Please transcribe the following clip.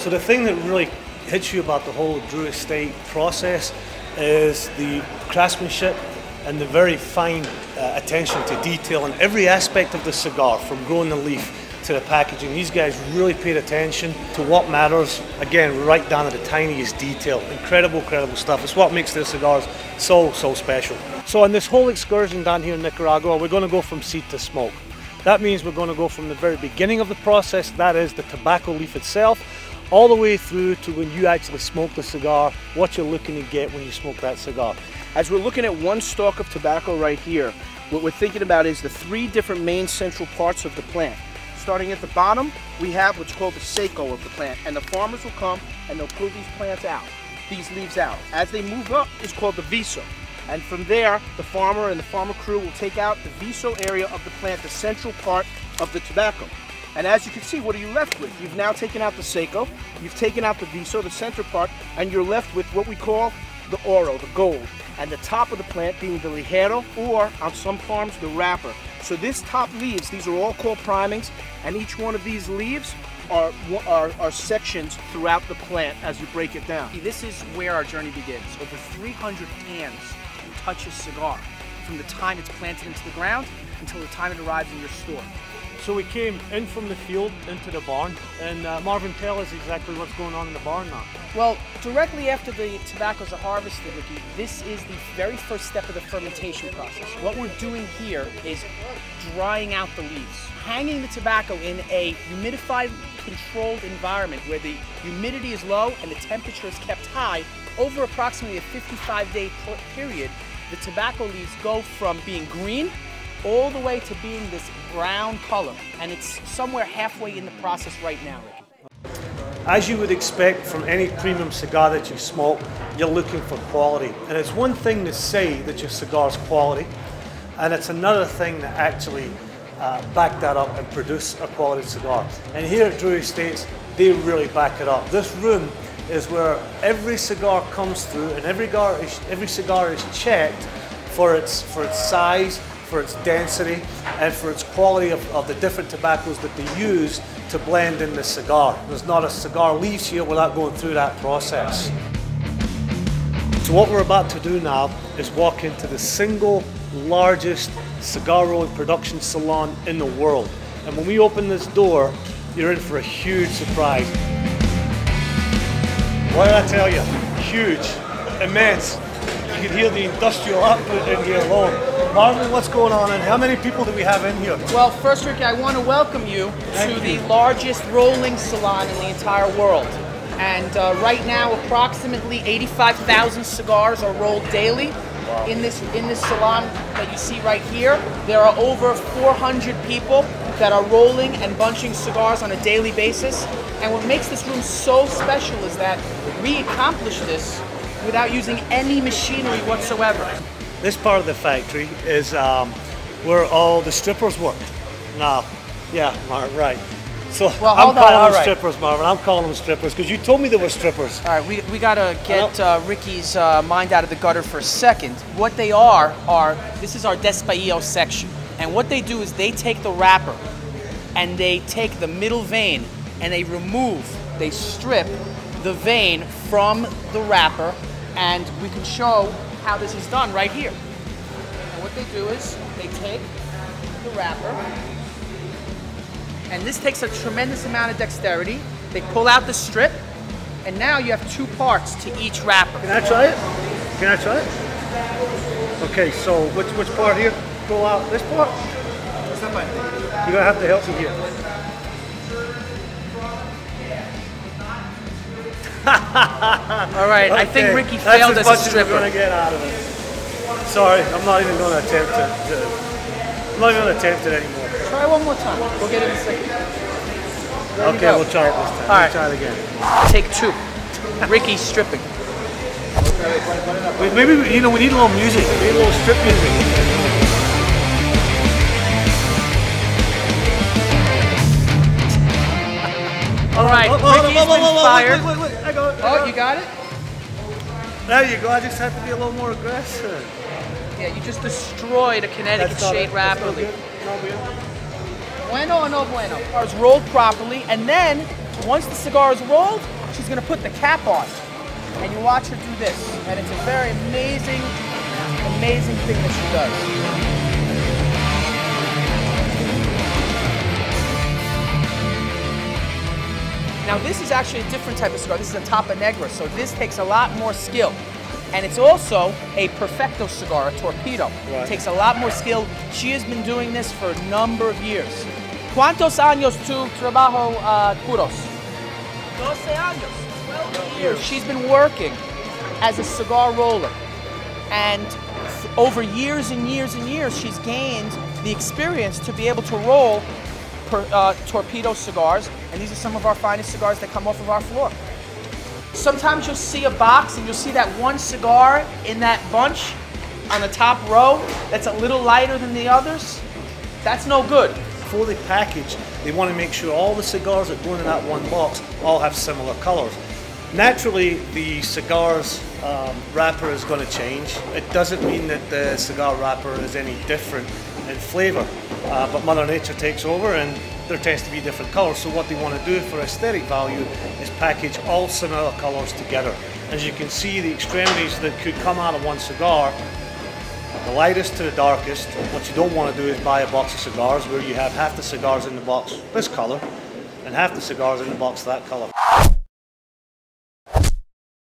So the thing that really hits you about the whole Drew Estate process is the craftsmanship and the very fine attention to detail in every aspect of the cigar, from growing the leaf to the packaging. These guys really paid attention to what matters, again, right down to the tiniest detail. Incredible, incredible stuff. It's what makes their cigars so special. So on this whole excursion down here in Nicaragua, we're going to go from seed to smoke. That means we're going to go from the very beginning of the process, that is the tobacco leaf itself, all the way through to when you actually smoke the cigar, what you're looking to get when you smoke that cigar. As we're looking at one stalk of tobacco right here, what we're thinking about is the 3 different main central parts of the plant. Starting at the bottom, we have what's called the saco of the plant, and the farmers will come and they'll pull these plants out, these leaves out. As they move up, it's called the viso. And from there, the farmer and the farmer crew will take out the viso area of the plant, the central part of the tobacco. And as you can see, what are you left with? You've now taken out the saco, you've taken out the viso, the center part, and you're left with what we call the oro, the gold. And the top of the plant being the ligero, or on some farms, the wrapper. So this top leaves, these are all called primings, and each one of these leaves are sections throughout the plant as you break it down. This is where our journey begins. Over 300 hands touch a cigar from the time it's planted into the ground until the time it arrives in your store. So we came in from the field into the barn, and Marvin, tell us exactly what's going on in the barn now. Well, directly after the tobaccos are harvested, Ricky, this is the very first step of the fermentation process. What we're doing here is drying out the leaves, hanging the tobacco in a humidified, controlled environment where the humidity is low and the temperature is kept high. Over approximately a 55-day period, the tobacco leaves go from being green all the way to being this brown color, and it's somewhere halfway in the process right now, Ricky. As you would expect from any premium cigar that you smoke, you're looking for quality. And it's one thing to say that your cigar's quality, and it's another thing to actually back that up and produce a quality cigar. And here at Drew Estates, they really back it up. This room is where every cigar comes through, and every cigar is checked for its size, for its density, and for its quality of the different tobaccos that they use to blend in the cigar. There's not a cigar leaves here without going through that process. So what we're about to do now is walk into the single largest cigar rolling production salon in the world. And when we open this door, you're in for a huge surprise. What did I tell you? Huge, immense. You can hear the industrial output in here alone. Marvin, what's going on, and how many people do we have in here? Well, first, Ricky, I want to welcome you to the largest rolling salon in the entire world. And right now, approximately 85,000 cigars are rolled daily. Wow. In this salon that you see right here. There are over 400 people that are rolling and bunching cigars on a daily basis. And what makes this room so special is that we accomplish this without using any machinery whatsoever. This part of the factory is where all the strippers work. Now, yeah, Marvin, right. So well, I'm calling them strippers, Marvin. I'm calling them strippers because you told me they were strippers. All right, we gotta get Ricky's mind out of the gutter for a second. What they are this is our despaillo section, and what they do is they take the wrapper and they take the middle vein and they strip the vein from the wrapper, and we can show how this is done right here. And what they do is they take the wrapper, and this takes a tremendous amount of dexterity. They pull out the strip, and now you have 2 parts to each wrapper. Can I try it? Can I try it? Okay, so which part here? Pull out this part? You're gonna have to help me here. All right, okay. I think Ricky failed as a stripper. That's as much as we're going to get out of it. Sorry, I'm not even going to attempt it. I'm not even going to attempt it anymore. Try one more time. We'll get it in a second. Okay, we'll try it this time. All right. We'll try it again. Take 2. Ricky's stripping. Maybe we need a little music. We need a little strip music. All right, Ricky's been fired. Wait, I got it. Oh, you got it? There you go. I just have to be a little more aggressive. Yeah, you just destroyed a Connecticut shade wrapper. No good. Bueno or no bueno? It's rolled properly, and then Once the cigar is rolled, she's going to put the cap on. And you watch her do this. And it's a very amazing, amazing thing that she does. Now this is actually a different type of cigar. This is a Tapa Negra, so this takes a lot more skill. And it's also a Perfecto cigar, a torpedo. Right. It takes a lot more skill. She has been doing this for a number of years. ¿Cuántos años tu trabajo puros? 12 años, 12 years. She's been working as a cigar roller. And over years and years and years, she's gained the experience to be able to roll torpedo cigars. And these are some of our finest cigars that come off of our floor. Sometimes you'll see a box and you'll see that one cigar in that bunch on the top row that's a little lighter than the others. That's no good. Before they package, they want to make sure all the cigars that go into that one box all have similar colors. Naturally, the cigar's wrapper is going to change. It doesn't mean that the cigar wrapper is any different in flavor, but Mother Nature takes over and there tends to be different colors. So what they want to do for aesthetic value is package all similar colors together. As you can see, the extremities that could come out of one cigar, the lightest to the darkest. What you don't want to do is buy a box of cigars where you have half the cigars in the box this color and half the cigars in the box that color.